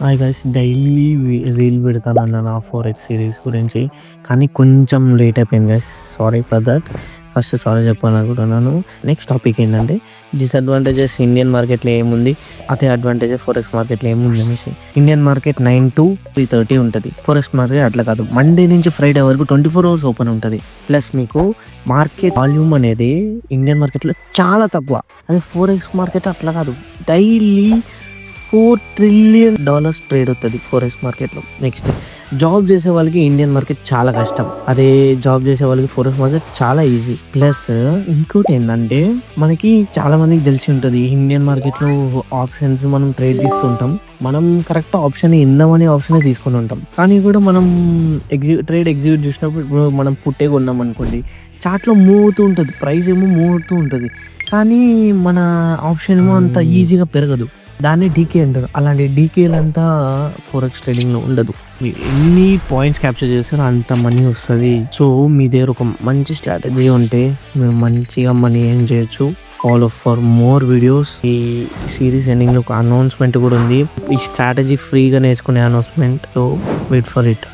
Hi guys, daily reel పెడతానన్న నా forex series గురించి. కానీ కొంచెం లేట్ అయిపోయింది guys, sorry for that. First sorry చెప్పాలనుకుంటున్నాను. నెక్స్ట్ టాపిక్ ఏంటంటే డిసడ్వాంటేజెస్ ఇండియన్ మార్కెట్లో ఏముంది, అదే అడ్వాంటేజెస్ ఫోరెక్స్ మార్కెట్లో ఏముంది అనేసి. ఇండియన్ మార్కెట్ 9 to 3:30 ఉంటుంది. ఫోరెక్స్ మార్కెట్ అట్లా కాదు, మండే నుంచి ఫ్రైడే వరకు 24 hours ఓపెన్ ఉంటుంది. ప్లస్ మీకు మార్కెట్ వాల్యూమ్ అనేది ఇండియన్ మార్కెట్లో చాలా తక్కువ. అదే ఫోరెక్స్ మార్కెట్ అట్లా కాదు, డైలీ $4 trillion ట్రేడ్ అవుతుంది ఫోరెక్స్ మార్కెట్లో. నెక్స్ట్ జాబ్ చేసే వాళ్ళకి ఇండియన్ మార్కెట్ చాలా కష్టం, అదే జాబ్ చేసే వాళ్ళకి ఫోరెక్స్ మార్కెట్ చాలా ఈజీ. ప్లస్ ఇంకోటి ఏంటంటే మనకి చాలా మందికి తెలిసి ఉంటుంది, ఇండియన్ మార్కెట్లో ఆప్షన్స్ మనం ట్రేడ్ చేస్తుంటాం. మనం కరెక్ట్ ఆప్షన్ ఇందామనే ఆప్షన్ తీసుకొని ఉంటాం, కానీ కూడా మనం ట్రేడ్ ఎగ్జిక్యూట్ చేసినప్పుడు ఇప్పుడు మనం పుట్టే కొన్నాం అనుకోండి, చార్ట్లో మూవ్ అవుతూ ఉంటుంది, ప్రైస్ ఏమో మూవ్ అవుతూ ఉంటుంది, కానీ మన ఆప్షన్ ఏమో అంత ఈజీగా పెరగదు. దాన్ని డీకే అంటారు. అలాంటి డీకేలంతా ఫోరెక్స్ ట్రేడింగ్లో ఉండదు. మీరు ఎన్ని పాయింట్స్ క్యాప్చర్ చేస్తారో అంత మనీ వస్తుంది. సో మీ దగ్గర ఒక మంచి స్ట్రాటజీ ఉంటే మీరు మంచిగా మనీ ఏం చేయొచ్చు. Follow for more videos. ఈ సిరీస్ ఎండింగ్లో ఒక అనౌన్స్మెంట్ కూడా ఉంది, ఈ స్ట్రాటజీ ఫ్రీగా నేర్చుకునే announcement. So wait for it.